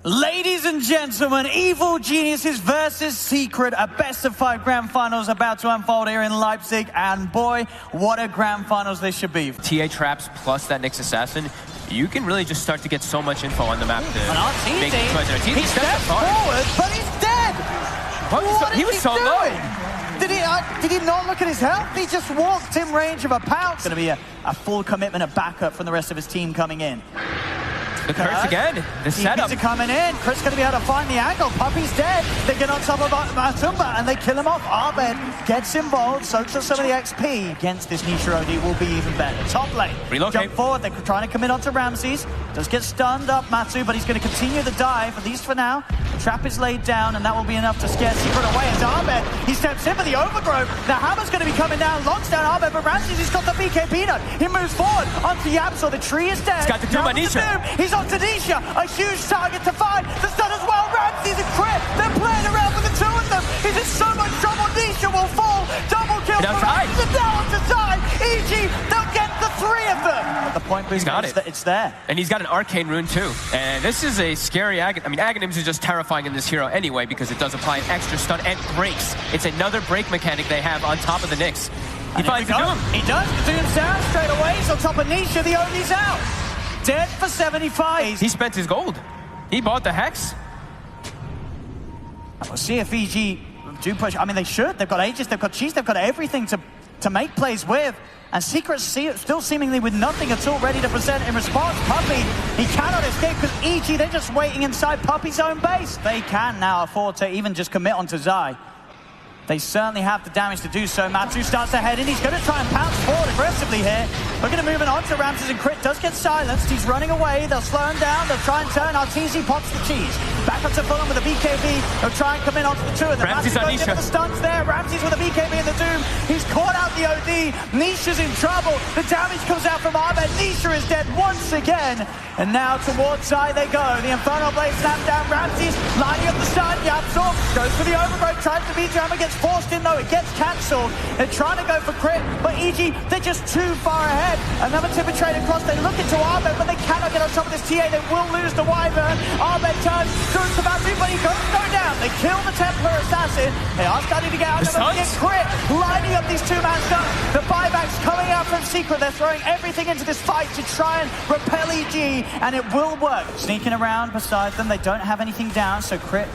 Ladies and gentlemen, Evil Geniuses versus Secret, a best-of-5 grand finals about to unfold here in Leipzig, and boy, what a grand finals this should be. TA traps plus that Nyx Assassin, you can really just start to get so much info on the map to make the choice. He steps forward, but he's dead! He was so low. Did he not look at his health? He just walked in range of a pounce. Going to be a full commitment of backup from the rest of his team coming in. The crits again. The setup. Are coming in. Crit's going to be able to find the angle. Puppy's dead. They get on top of Matumba and they kill him off. Abed gets involved, soaks up some of the XP. Against this Nisha OD will be even better. Top lane. Relocate. Jump forward. They're trying to commit onto Ramses. Does get stunned up, Matu, but he's going to continue the dive, at least for now. The trap is laid down, and that will be enough to scare Secret away. As Abed, he steps in for the overgrowth. The hammer's going to be coming down, locks down Abed, but Ramses, he's got the BKB note. He moves forward onto Yapso. The tree is dead. He's got the Doom on Nisha. He's onto Nisha. A huge target to find. The stun as well. Ramses and Crit. They're playing around with the two of them. He's in so much trouble. Nisha will fall. Double kill for Ramses. And now onto Zai. EG, they'll get the three of them. But the point being, it's there. And he's got an arcane rune too. And this is a scary Aghanims is just terrifying in this hero anyway because it does apply an extra stun and breaks. It's another break mechanic they have on top of the Nyx. He finds the Doom. He does. The Doom's down straight away. He's on top of Nisha. The Oni's out. Dead for 75. He spent his gold. He bought the Hex. We'll see if EG do push. I mean, they should. They've got Aegis, they've got Cheese, they've got everything to make plays with. And Secret still seemingly with nothing at all ready to present in response. Puppy, he cannot escape because EG, they're just waiting inside Puppy's own base. They can now afford to even just commit onto Zai. They certainly have the damage to do so. Matsu starts to head in. He's going to try and pounce forward aggressively here. We're going to move it on to Ramses, and Crit does get silenced. He's running away. They'll slow him down. They'll try and turn. Arteezy pops the cheese. Back up to Fulham with a BKB. They'll try and come in onto the two of them. Ramses on Nisha. The stunts there. Ramses with a BKB in the Doom. He's caught out the OD. Nisha's in trouble. The damage comes out from Ahmed. Nisha is dead once again. And now towards Zai they go. The Infernal Blade snaps down. Ramses lining up the stun. Yapsor goes for the overgrowth. Tries to beat Jammer. Gets forced in though. It gets cancelled. They're trying to go for Crit, but EG, they're just too far ahead. Another Timber trade across. They look into Ahmed, but they cannot get on top of this TA. They will lose the Wyvern. Ahmed turns, goes to Matthew, but he goes go down. They kill the Templar Assassin. They are starting to get out. They're get Crit, lining up these two-man stunts. The buybacks coming out from Secret. They're throwing everything into this fight to try and repel EG, and it will work. Sneaking around beside them. They don't have anything down, so Crit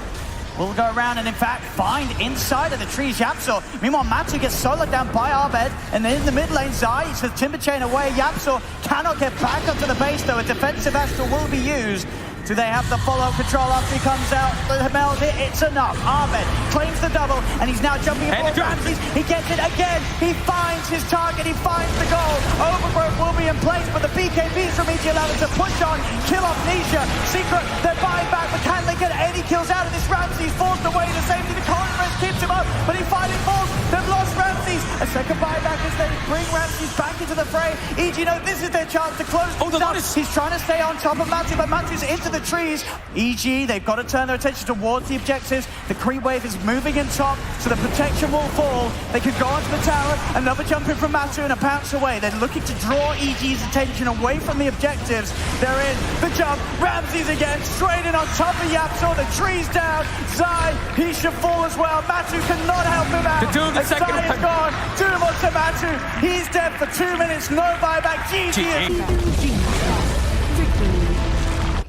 will go around and, in fact, find inside of the trees Yapsor. Meanwhile, Matsu gets soloed down by Abed, and then in the mid lane, Zai the Timber Chain away. Yapsor cannot get back up to the base, though. A defensive Astral will be used. Do they have the follow control after he comes out? The Meld it, it's enough. Ahmed claims the double, and he's now jumping for Ramses. He gets it again. He finds his target. He finds the goal. Overgrowth will be in place, but the BKBs from EG allow them to push on, kill off Nisha. Secret, they're buying back, but can they get any kills out of this? Ramses forced away to safety. The Cold Press keeps him up, but he finally falls. They've lost Ramses. A second buyback as they bring Ramses back into the fray. EG know this is their chance to close things up. He's trying to stay on top of Matsu, but Matsu's into the trees. EG, they've got to turn their attention towards the objectives. The creep wave is moving in top, so the protection will fall. They could go onto the tower. Another jump in from Matsu and a pounce away. They're looking to draw EG's attention away from the objectives. They're in the jump. Ramses again, straight in on top of Yapsor. The tree's down. Zai, he should fall as well. Matsu cannot help him out. The Doom, the second Zai is gone. Doom onto Matsu. He's dead for 2 minutes. No buyback. GG.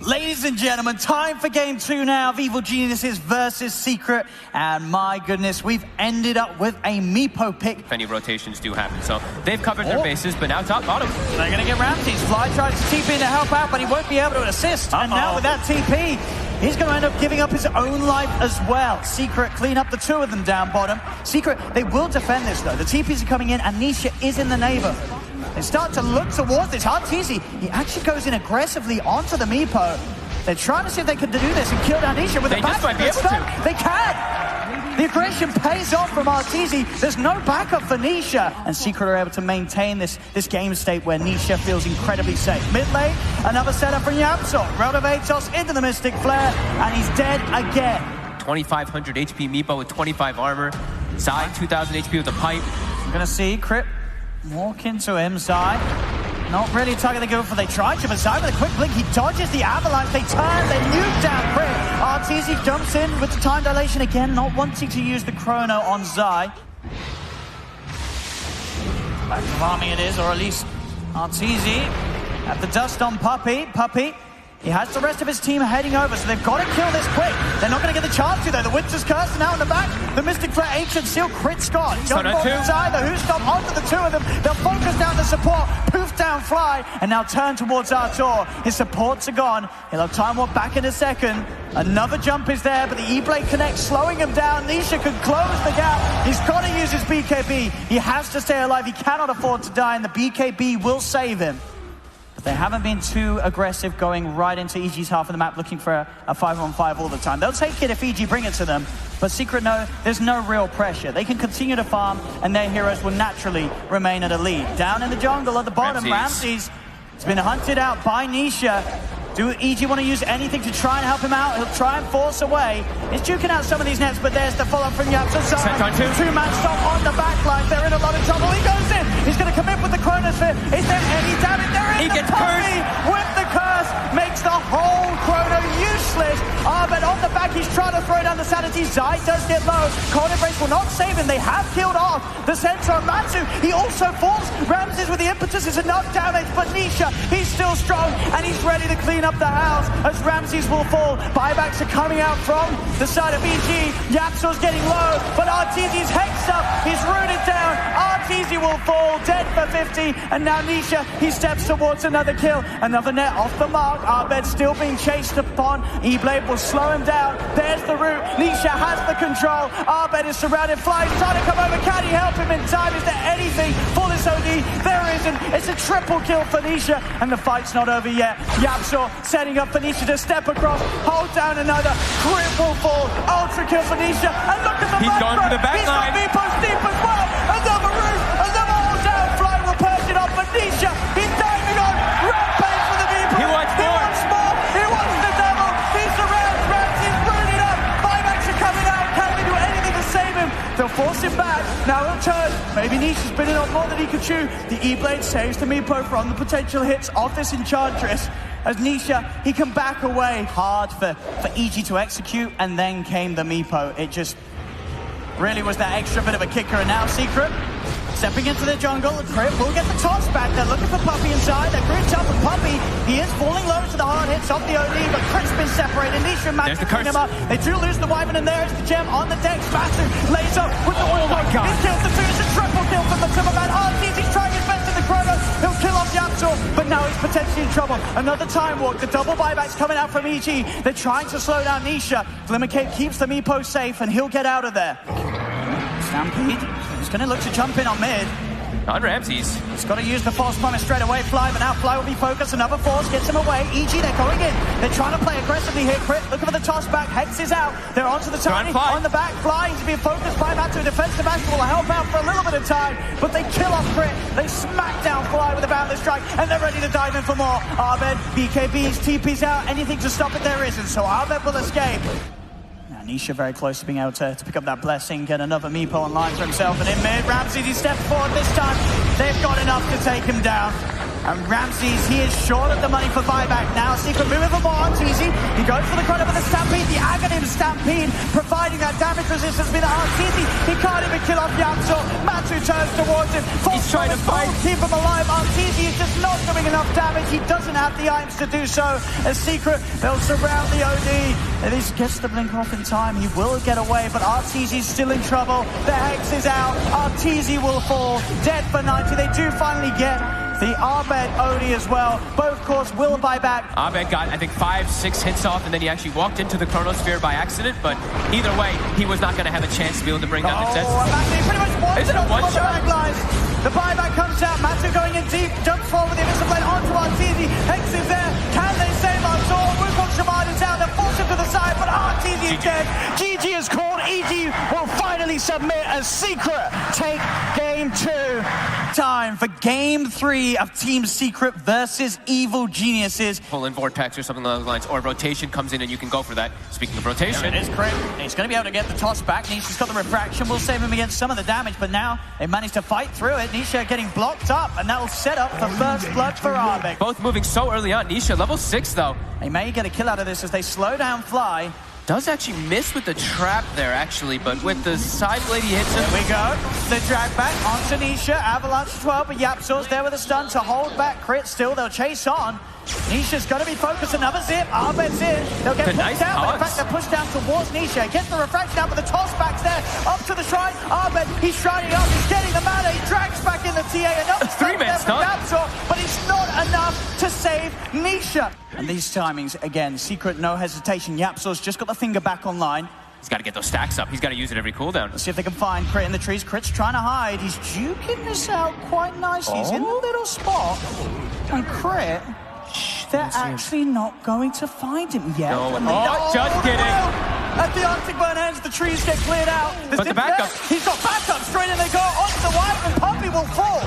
Ladies and gentlemen, time for game 2 now of Evil Geniuses versus Secret. And my goodness, we've ended up with a Meepo pick. If any rotations do happen, so they've covered their bases, but now top bottom. They're going to get Ramses. Fly tries to TP in to help out, but he won't be able to assist. And now with that TP, he's going to end up giving up his own life as well. Secret clean up the two of them down bottom. Secret, they will defend this though. The TPs are coming in and Nisha is in the neighborhood. They start to look towards this. Arteezy, he actually goes in aggressively onto the Meepo. They're trying to see if they can do this and kill down Nisha with the back. They just might be able to. They can! The aggression pays off from Arteezy. There's no backup for Nisha. And Secret are able to maintain this game state where Nisha feels incredibly safe. Mid lane, another setup from Yapsor. Relevate into the Mystic Flare, and he's dead again. 2,500 HP Meepo with 25 armor. Zai, 2,000 HP with a pipe. I'm going to see Crit walk into him. Zai Not really target they go for. They try to, but Zai with a quick blink, he dodges the avalanche. They turn, they nuke down Crit. Arteezy jumps in with the time dilation again, not wanting to use the chrono on Zai. Back to Rami it is, or at least Arteezy at the dust on Puppey. Puppey, he has the rest of his team heading over, so they've got to kill this quick. They're not going to get the chance to, though. The Winter's Curse now in the back. The Mystic Flare, Ancient Seal, crit Scott. Jump ball inside, the Who's Stop onto the two of them. They'll focus down the support, poof down Fly, and now turn towards Artur. His supports are gone. He'll have Time Warp back in a second. Another jump is there, but the E-Blade connects, slowing him down. Nisha can close the gap. He's got to use his BKB. He has to stay alive. He cannot afford to die, and the BKB will save him. They haven't been too aggressive going right into EG's half of the map looking for a 5-on-5 all the time. They'll take it if EG bring it to them, but Secret know there's no real pressure. They can continue to farm and their heroes will naturally remain at a lead. Down in the jungle at the bottom, Ramses has been hunted out by Nisha. Do EG want to use anything to try and help him out? He'll try and force away. He's juking out some of these nets, but there's the follow-up from Yapso. Two-man stop on the backline. They're in a lot of trouble. He goes in. He's going to commit with the Chronosphere. Is there any damage? There is. He gets cursed with the curse. Makes the whole Chrono useless. But on the back, he's trying to throw down the sanity. Zai does get low. Cold Embrace will not save him. They have killed off the center of Matsu. He also falls. Ramses with the impetus is enough damage, but Nisha, he's still strong, and he's ready to clean up the house as Ramses will fall. Buybacks are coming out from the side of EG. Yapso's getting low, but Arteezy's hexed up. He's rooted down. Arteezy will fall, dead for 50, and now Nisha, he steps towards another kill. Another net off the mark. Arbed still being chased upon. E-Blade will slow him down. There's the root. Nisha has the control. Arbed is surrounded. Fly's trying to come over. Can he help him in time? Is there anything for this OD? There isn't. It's a triple kill for Nisha, and the fight's not over yet. Yapso setting up for Nisha to step across, hold down another, crit will fall, ultra kill for Nisha, and look at the He's going for the back line. He's got Meepo deep as well, another roof, another hold down, Fly will perch it off, but Nisha, he's diving on, rampage for the Meepo. He wants more, he wants the double, he surrounds Ramsey, he's rooted up, buybacks are coming out, can they do anything to save him? They'll force him back, now he'll turn, maybe Nisha's bitten off more than he could chew, the E-Blade saves the Meepo from the potential hits of this Enchantress. As Nisha, he can back away. Hard for EG to execute, and then came the Meepo. It just really was that extra bit of a kicker, and now Secret stepping into the jungle. Crit will get the toss back. They're looking for Puppey inside. They're gripped up with Puppey. He is falling low to the hard hits off the OD, but Crit's been separated. Nisha and Matsu clean him up. They do lose the Wyvern, and there is the gem on the deck. Matsu lays up with the oil. He kills the two. It's a triple kill from the Timberman. Arteezy's trying his best in the Chrono. He'll kill off Yapso, but now he's potentially in trouble. Another time walk. The double buybacks coming out from EG. They're trying to slow down Nisha. Glimmercape keeps the Meepo safe, and he'll get out of there. Stampede. He's going to look to jump in on mid. On Ramses. He's got to use the false promise straight away, Fly, but now Fly will be focused. Another force gets him away. EG, they're going in. They're trying to play aggressively here. Crit, looking for the toss back. Hex is out. They're onto the tiny. On the back, Fly. He's being focused by Matsu. Defensive action will help out for a little bit of time, but they kill off Crit. They smack down Fly with a boundless strike, and they're ready to dive in for more. Arbed, BKBs, TP's out. Anything to stop it there isn't, so Arbed will escape. Nisha very close to being able to pick up that blessing, get another Meepo online for himself, and in mid, Ramses, he steps forward this time. They've got enough to take him down. And Ramses, he is short of the money for buyback now. Secret moving for more, Arteezy. He goes for the credit with the Stampede, the Aghanim Stampede, providing that damage resistance with Arteezy. He can't even kill off Yapso. Matsu turns towards him. He's trying to fight, keep him alive. Arteezy is just not doing enough damage. He doesn't have the items to do so. As Secret, they'll surround the OD. At least gets the blink off in time. He will get away, but Arteezy's still in trouble. The Hex is out. Arteezy will fall. Dead for 90. They do finally get the Arbed OD as well. Both course will buy back. Arbed got, I think, 5-6 hits off, and then he actually walked into the Chronosphere by accident, but either way, he was not going to have a chance to be able to bring down the sets. He pretty much one Is it a one-shot? The buyback comes out. Matsu going in deep. Jumps forward with the Invisible Blade onto Arteezy. Hex is there. Can they save Artur? Wukong Shamad is down. They're forced him to the side, but Arteezy is dead. GG is called. EG will finally submit as Secret take game 2. Time for game 3 of Team Secret versus Evil Geniuses. Pull in Vortex or something along those lines, or rotation comes in and you can go for that. Speaking of rotation. There it is, Crit. He's going to be able to get the toss back. Nisha's got the refraction. Will save him against some of the damage, but now they managed to fight through it. Nisha getting blocked up, and that will set up the first blood for Arbed. Both moving so early on. Nisha, level 6, though. They may get a kill out of this as they slow down Fly. Does actually miss with the trap there, actually, but with the side blade, he hits him. There we go. The drag back onto Nisha. Avalanche 12, but Yapzor's there with a stun to hold back Crit. Still, they'll chase on. Nisha's going to be focused. Another zip. Arbed's in. They'll get pushed down, but in fact, they're pushed down towards Nisha. Gets the refraction out, but the toss back's there. Up to the shrine. Arbed, he's shrining up. He's getting the mana. He drags back in the TA. Another three-man stun. Yapzor, but it's not enough to save Nisha. And these timings, again, Secret, no hesitation. Yapzor's just got the finger back online. He's got to get those stacks up. He's got to use it every cooldown. Let's see if they can find Crit in the trees. Crit's trying to hide. He's juking this out quite nicely. He's in the little spot. And Crit, they're actually not going to find him yet. No, just kidding. At the Arctic Burn ends, the trees get cleared out. But the backup. He's got backup straight in. They go onto the wire, and Puppy will fall.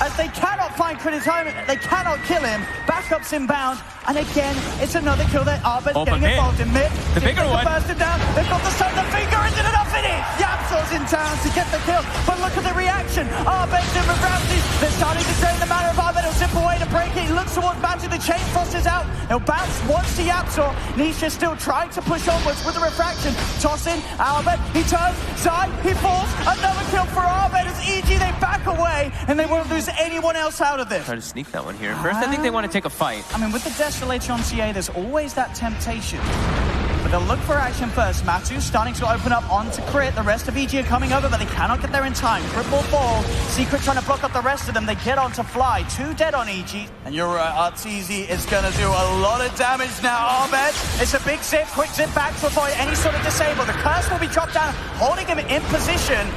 As they cannot find Crit in time, they cannot kill him. Backup's inbound, and again, it's another kill that Arbed's getting involved in mid. The bigger one. Burst him down. They've got the stun. The finger isn't enough in it. Yapzor's in town to get the kill, but look at the reaction. Arbed's in with Ramsey. They're starting to drain the mana of Arbed. He'll zip away to break it. He looks towards Bounty. The chain frost is out. He'll bounce once to Yapzor. Nisha still trying to push onwards with the refraction. Tossing Arbed. He turns. Zai. He falls. Another kill for Arbed. As EG, they back away, and they won't lose anyone else out of this. Try to sneak that one here. First, I think they want to take a fight. I mean, with the Desolator on CA, there's always that temptation. But they'll look for action first. Matu's starting to open up onto Crit. The rest of EG are coming over, but they cannot get there in time. Crit will fall. Secret trying to block up the rest of them. They get onto Fly. 2 dead on EG. And you're right, Arteezy is going to do a lot of damage now. Arbed, it's a big zip. Quick zip back to avoid any sort of disable. The curse will be dropped down, holding him in position.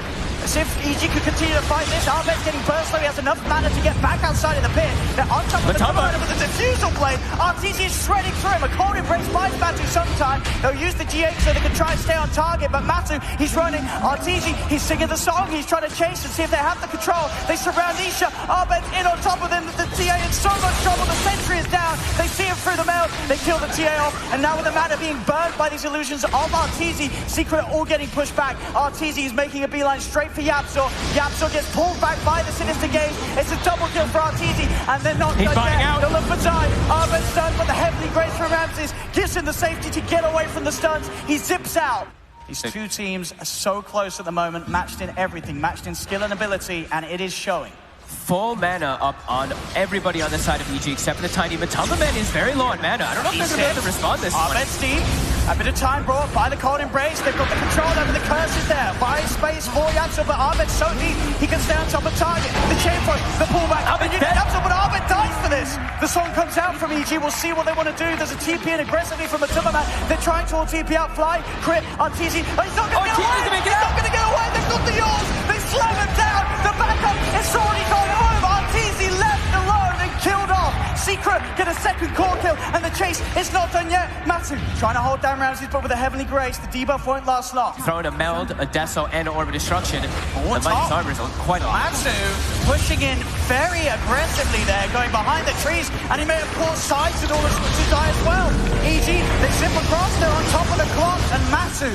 As if EG could continue to fight this. Arbed's getting burst though. He has enough mana to get back outside of the pit. They're on top of the mana with the diffusal blade. Arteezy is shredding through him. A cold embrace buys Matu sometime. They'll use the GH so they can try and stay on target. But Matu, he's running. Arteezy, he's singing the song. He's trying to chase and see if they have the control. They surround Nisha. Arbed's in on top of them. The TA in so much trouble. The sentry is down. They see him through the melt. They kill the TA off. And now with the mana being burned by these illusions of Arteezy, Secret all getting pushed back. Arteezy is making a beeline straight for Yapzor. Yapzor gets pulled back by the Sinister Gauge. It's a double kill for Arteezy, and they're not done yet. They'll look for Zai. Arbed's stunned, but the Heavenly Grace from Ramses gives him the safety to get away from the stuns. He zips out. These two teams are so close at the moment, matched in everything, matched in skill and ability, and it is showing. Full mana up on everybody on the side of EG except for the Tiny. Matamba Man is very low on mana. I don't know if they're going to be able to respond this one. Arbed's deep. A bit of time brought by the cold embrace. They've got the control over the curses there. Buy space for Yapzor, but Arbed's so deep he can stay on top of target. The chain point, the pullback. Yapzor, but Arbed dies for this. The song comes out from EG. We'll see what they want to do. There's a TP in aggressively from Matamba Man. They're trying to all TP out. Fly, Crit, Arteezy. Oh, he's not going to get away. He's not going to get away. They've got the yours. They slam him down. The backup is already gone home. Arteezy left alone and killed off. Secret get a second core kill, and the chase is not done yet. Matu trying to hold down Ramses, but with a Heavenly Grace, the debuff won't last long. Throwing a Meld, a Deso, and an Orb of Destruction. The Mighty's Armor is quite a lot. Matu pushing in very aggressively there, going behind the trees, and he may have caught sides in order to die as well. EG, they zip across, they're on top of the clock, and Matu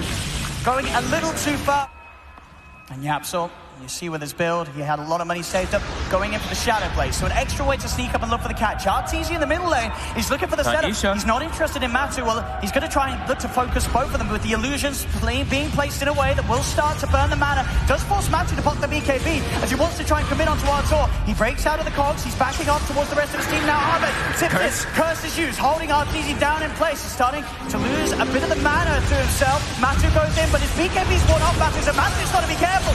going a little too far. And Yapzor, you see with his build, he had a lot of money saved up going in for the Shadow Blade. So an extra way to sneak up and look for the catch. Arteezy in the middle lane, he's looking for the setup. He's not interested in Matu. Well, he's going to try and look to focus both of them with the illusions being placed in a way that will start to burn the mana. Does force Matu to pop the BKB as he wants to try and commit onto Artur. He breaks out of the cogs, he's backing off towards the rest of his team now. Arbed, curse is used, holding Arteezy down in place. He's starting to lose a bit of the mana to himself. Matu goes in, but his BKB's worn off Matu, so Matu's got to be careful.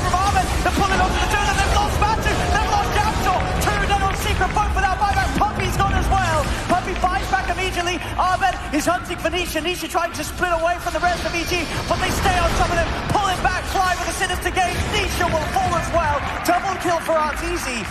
They're pulling onto the two, and they've lost Matu, they've lost Yapzor. 2 dead on Secret, both without buyback. Puppy's gone as well. Puppy buys back immediately. Arbed is hunting for Nisha. Nisha trying to split away from the rest of EG, but they stay on top of them, pulling back, Fly with a Sinister Gauge. Nisha will fall as well. Double kill for Arteezy.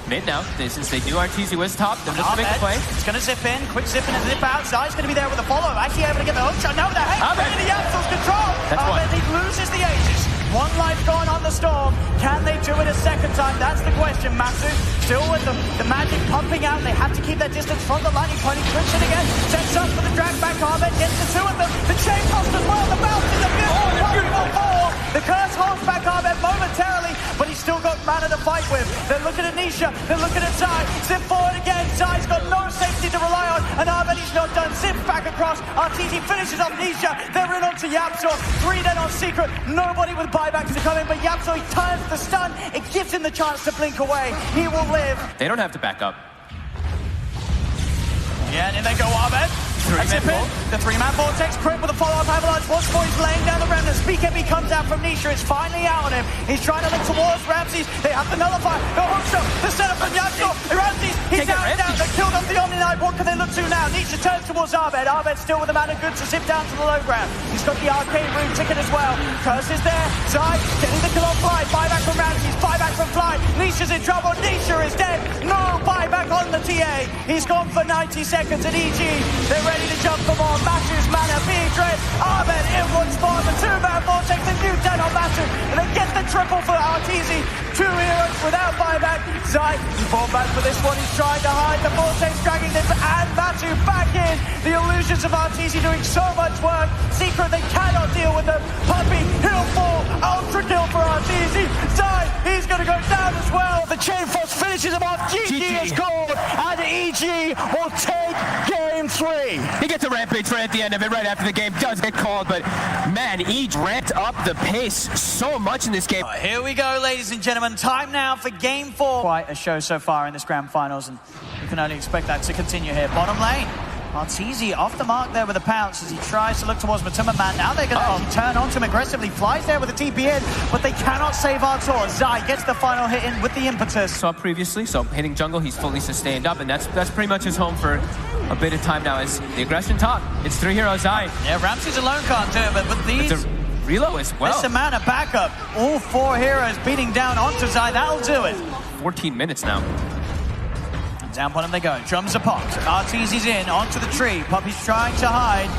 Mid now, since they knew Arteezy was top, they're just making a play. It's going to zip in, quick zip in and zip out. Zai's going to be there with a follow. Actually able to get the hook shot. Now with the hate, into Yapzor's control. Arbed, he loses the Aegis. 1 life gone on the Storm. Can they do it a second time? That's the question. Matu still with the magic pumping out. They have to keep their distance from the lightning pointing. Clicks it again. Sets up for the drag back. Arbed gets the 2 of them. The chain cost as well. The bounce is a beautiful 4. The curse holds back Arbed momentarily, but he's still got mana to fight with. They're looking at Nisha, they're looking at Zai. Zip forward again, Zai's got no safety to rely on, and Arbetti's not done. Zips back across, RTZ finishes off Nisha. They're in onto Yapzor, 3 dead on Secret. Nobody with buybacks to come in, but Yapzor, he turns the stun. It gives him the chance to blink away. He will live. They don't have to back up. Yeah, and in they go, Arbet. The 3-man vortex, crit with a follow-up avalanche. Once more, he's laying down the remnants. BKB comes out from Nisha. It's finally out on him. He's trying to link towards Ramses. They have to nullify. The hookshot, the setup from Yapzor. Ramses, he's down. They killed off the Omni Knight. What can they look to now? Nisha turns towards Arbet. Arbet still with the mana good to zip down to the low ground. He's got the arcane room ticket as well. Curse is there. Zai getting the kill on Fly. Buyback from Ramses. Buyback from Fly. Nisha's in trouble. Nisha is dead. No buyback on the TA. He's gone for 90 seconds at EG. They're ready to jump for more. Matthew's mana being dread. Arbet in once more. The 2-man vortex. The new 10 on Matthew. And they get the triple for RTZ. 2 heroes without buyback. Zai, he fought back for this one. He's trying to hide the vortex, dragging this, and Matthew back in. The illusions of RTZ doing so much work. Secret, they cannot deal with them. Puppey, he'll fall. Ultra kill for RTZ. Zai, he's going to go down as well. The Chain Frost finishes him off. GG is called, and EG will take game 3. He gets a rampage right at the end of it, right after the game does get called, but man, EG ramped up the pace so much in this game. Here we go, ladies and gentlemen. Time now for game 4. Quite a show so far in this grand finals, and you can only expect that to continue here. Bottom lane. Arteezy off the mark there with a pounce as he tries to look towards Matuma Man. Now they're going to turn onto him aggressively. Flies there with a TP in, but they cannot save Artur. Zai gets the final hit in with the impetus. Saw previously, so hitting jungle, he's fully sustained up, and that's pretty much his home for a bit of time now. As the aggression top, it's 3 heroes Zai. Yeah, Ramses alone can't do it, but with these... Relo as well. This amount of backup. All 4 heroes beating down onto Zai. That'll do it. 14 minutes now. Down on him they go. Drums are popped. RTZ's in onto the tree. Puppey's trying to hide.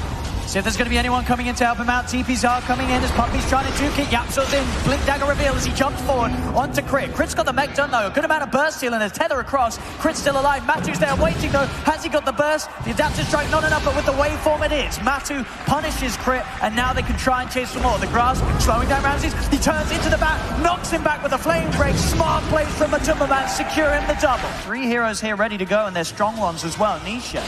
See if there's going to be anyone coming in to help him out. TPs are coming in as Puppey's trying to juke it. Yapzor's in. Blink dagger reveal as he jumps forward onto Crit. Crit's got the mech done though. A good amount of burst steal and a tether across. Crit's still alive. Matu's there waiting though. Has he got the burst? The adapter strike not enough, but with the waveform it is. Matu punishes Crit, and now they can try and chase some more. The grass slowing down Ramses. He turns into the back, knocks him back with a flame break. Smart plays from Matuma Man, securing the double. 3 heroes here ready to go, and they're strong ones as well. Nisha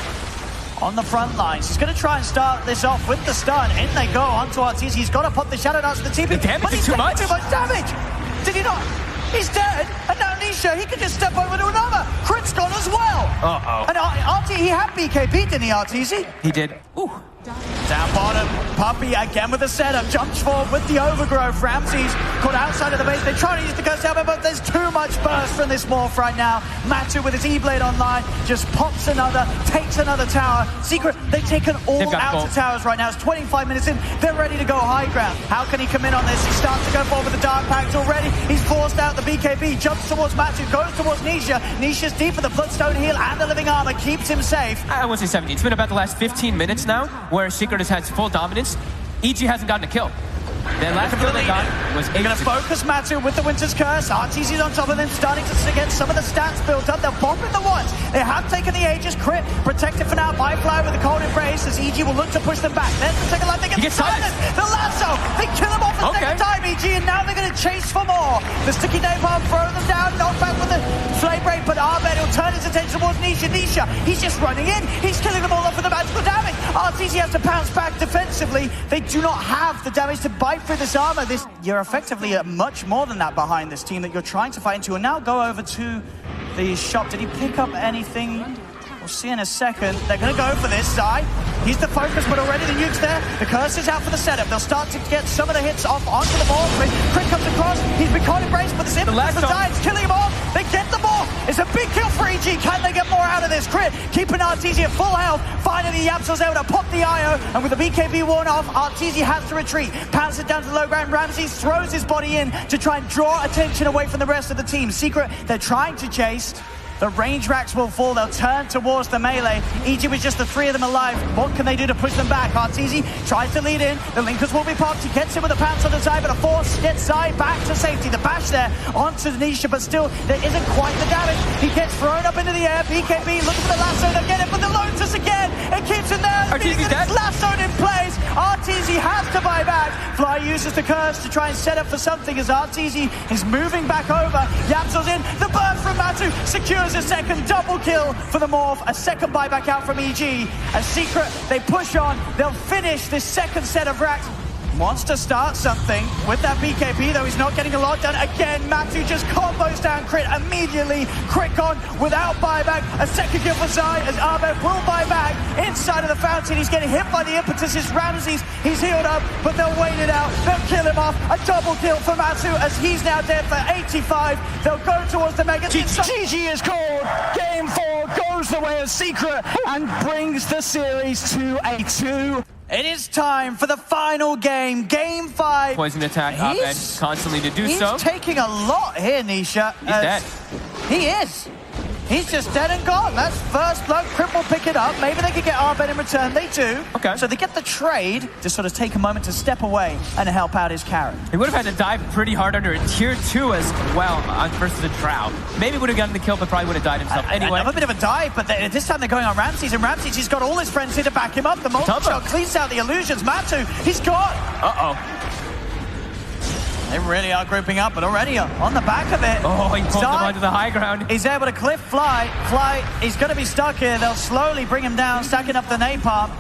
on the front lines. He's going to try and start this off with the stun. In they go onto Arteezy. He's got to pop the Shadow Darts to the TP. The damage is too much. Too much damage. Did he not? He's dead. And now Nisha, he can just step over to another. Crit's gone as well. Uh-oh. And he had BKB, didn't he, Arteezy? He did. Ooh. Down bottom, Puppey again with the setup, jumps forward with the overgrowth. Ramses caught outside of the base. They're trying to use the Ghost Helmet, but there's too much burst from this morph right now. Matu with his E-Blade online, just pops another, takes another tower. Secret, they've taken all out of towers right now. It's 25 minutes in, they're ready to go high ground. How can he come in on this? He starts to go forward with the Dark Pact already. He's forced out the BKB, jumps towards Matu, goes towards Nisha. Nisha's deep with the Bloodstone heal and the Living Armor, keeps him safe. I won't say 17. It's been about the last 15 minutes now where Secret has had full dominance. EG hasn't gotten a kill. Their last kill they got was 8. They're going to focus Matu with the Winter's Curse. RTZ's on top of them, starting to get some of the stats built up. They're bombing the ones. They have taken the Aegis. Crit protected for now by Fly with the Cold Embrace as EG will look to push them back. Then the second line, they get the silence. The lasso. They kill him off the second time, EG, and now they're going to chase for more. The Sticky Napalm, throw them down, knock back with the Flame Break, but Arbet will turn his attention towards Nisha. Nisha, he's just running in. He's killing them all off with the magical damage. RTZ has to pounce back defensively. They do not have the damage to bite through this armor. You're effectively much more than that behind this team that you're trying to fight into. And now go over to the shop. Did he pick up anything? We'll see in a second. They're going to go for this side. He's the focus, but already the nuke's there. The curse is out for the setup. They'll start to get some of the hits off onto the ball. Crit comes across. He's been caught embraced, but the side's killing him off. They get the ball. It's a big kill for EG. Can they get more out of this? Crit keeping Arteezy at full health. Finally, Yapzor's able to pop the IO, and with the BKB worn off, Arteezy has to retreat. Pounces it down to the low ground. Ramses throws his body in to try and draw attention away from the rest of the team. Secret, they're trying to chase. The range racks will fall. They'll turn towards the melee. EG with just the 3 of them alive. What can they do to push them back? Arteezy tries to lead in. The Linkers will be popped. He gets him with a pounce on the side, but a force gets Zai back to safety. The bash there onto Nisha, but still, there isn't quite the damage. He gets thrown up into the air. BKB looking for the lasso. They'll get it, but the Lotus again. It keeps him there. Arteezy's dead. Lassoed in place. Arteezy has to buy back. Fly uses the curse to try and set up for something as Arteezy is moving back over. YapzOr's in. The burn from Matu secures a second double kill for the Morph. A second buyback out from EG. A Secret, they push on. They'll finish this second set of racks. Wants to start something with that BKB, though he's not getting a lot done. Again, Matu just combos down Crit immediately. Crit gone without buyback. A second kill for Zai as Abed will buy back inside of the fountain. He's getting hit by the impetus. It's Ramses. He's healed up, but they'll wait it out. They'll kill him off. A double kill for Matu as he's now dead for 85. They'll go towards the Mega. GG is called. Game 4 goes the way of Secret and brings the series to a 2. It is time for the final game, Game 5. Poison attack, Abed constantly to do so. He's taking a lot here, Nisha. He's dead. He is. He's just dead and gone. That's first blood. Crit will pick it up. Maybe they could get Abed in return. They do. Okay. So they get the trade to sort of take a moment to step away and help out his carry. He would have had to dive pretty hard under a tier 2 as well versus the Drow. Maybe would have gotten the kill, but probably would have died himself anyway. Another bit of a dive, but this time they're going on Ramses, and Ramses, he's got all his friends here to back him up. The multi-shot cleans out the illusions. Matu, he's gone. Uh-oh. They really are grouping up, but already on the back of it. Oh, he pulled them onto the high ground. He's able to cliff Fly. Fly, he's going to be stuck here. They'll slowly bring him down, stacking up the napalm.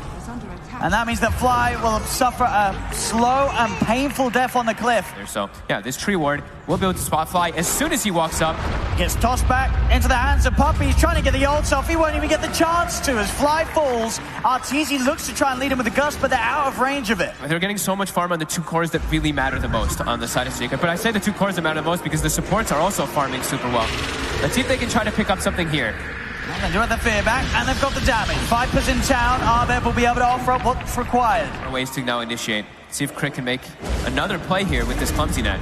And that means that Fly will suffer a slow and painful death on the cliff. So, yeah, this tree ward will be able to spot Fly as soon as he walks up. Gets tossed back into the hands of Puppy. He's trying to get the ults off. He won't even get the chance to as Fly falls. Arteezy looks to try and lead him with a gust, but they're out of range of it. They're getting so much farm on the 2 cores that really matter the most on the side of Secret. But I say the 2 cores that matter the most because the supports are also farming super well. Let's see if they can try to pick up something here. They do have the fear back, and they've got the damage. Vipers in town. Abed will be able to offer up what's required. More ways to now initiate. See if Crit can make another play here with this clumsy net.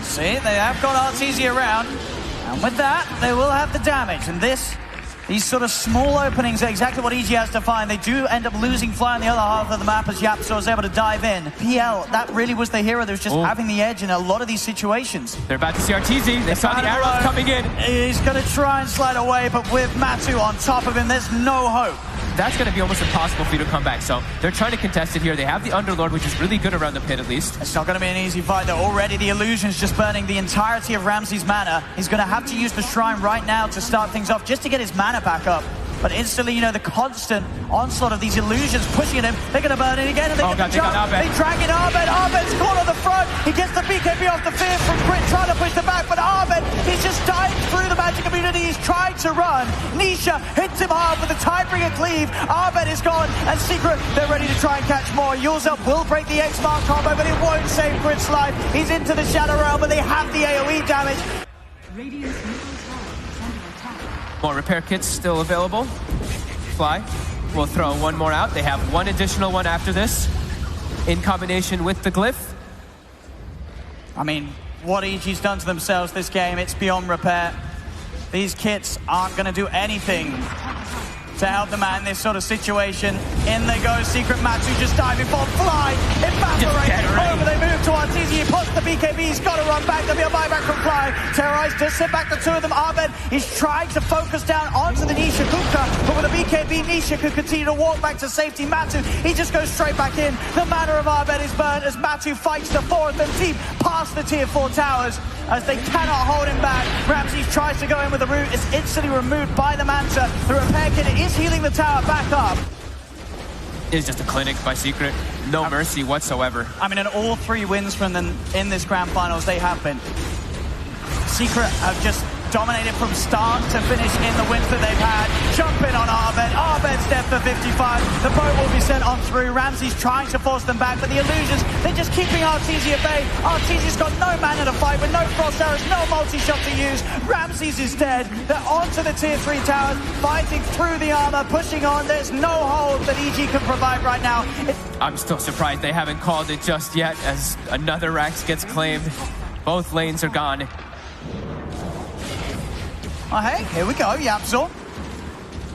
See, they have got Arteezy around, and with that, they will have the damage. And these sort of small openings are exactly what EG has to find. They do end up losing Fly on the other half of the map as YapzOr is able to dive in. PL, that really was the hero that was just having the edge in a lot of these situations. They're about to see Arteezy. They saw the arrows coming in. He's going to try and slide away, but with Matu on top of him, there's no hope. That's going to be almost impossible for you to come back. So they're trying to contest it here. They have the Underlord, which is really good around the pit at least. It's not going to be an easy fight though. Already the illusion's just burning the entirety of Ramsey's mana. He's going to have to use the shrine right now to start things off, just to get his mana back up. But instantly, you know, the constant onslaught of these illusions pushing at him. They're going to burn it again, and they get the jump. They drag in Abed. Abed's caught on the front. He gets the BKB off the fear from Crit, trying to push the back. But Abed, he's just diving through the magic immunity. He's trying to run. Nisha hits him hard with the Tidebringer cleave. Abed is gone, and Secret, they're ready to try and catch more. Yules up will break the X-Mark combo, but it won't save Crit's life. He's into the Shadow Realm, but they have the AoE damage. Radiant's middle tower is under attack. More repair kits still available. Fly will throw one more out. They have one additional one after this in combination with the glyph. I mean, what EG's done to themselves this game, it's beyond repair. These kits aren't going to do anything to help them out in this sort of situation. In they go, Secret Matu just diving for Fly. Evaporated over, they move to Arteezy. He puts the BKB, he's got to run back. There'll be a buyback from Fly. Terrorized just sent back the 2 of them. Abed, he's trying to focus down onto the Nisha Kuka, but with a BKB, Nisha could continue to walk back to safety. Matu, he just goes straight back in. The mana of Abed is burned as Matu fights the 4 of them deep past the tier 4 towers as they cannot hold him back. Ramses tries to go in with the root. It's instantly removed by the Manta. The repair kit is healing the tower back up. It's just a clinic by Secret. No mercy whatsoever. I mean, in all 3 wins from them in this grand finals, they have been. Secret have just dominated from start to finish in the wins that they've had. Jumping on Abed. Abed's dead for 55. The boat will be sent on through. Ramsey's trying to force them back, but the illusions, they're just keeping Arteezy at bay. Arteezy's got no mana to fight with, no frost arrows, no multi-shot to use. Ramses is dead. They're onto the tier 3 towers, fighting through the armor, pushing on. There's no hold that EG can provide right now. I'm still surprised they haven't called it just yet as another Rax gets claimed. Both lanes are gone. Oh, hey, here we go. YapzOr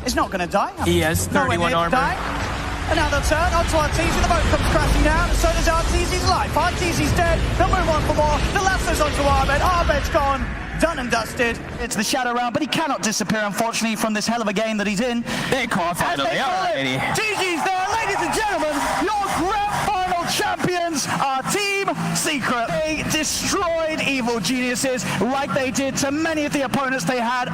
is not going to die. He has 31 armor. And now they'll turn onto Arteezy. The boat comes crashing down, and so does Arteezy's life. Arteezy's dead. They'll move on for more. The lasso's onto Abed. Abed's gone. Done and dusted. It's the Shadow Realm, but he cannot disappear, unfortunately, from this hell of a game that he's in. They call finally. GG's there, ladies and gentlemen. Your grand final champions are Team Secret. They destroyed Evil Geniuses like they did to many of the opponents they had.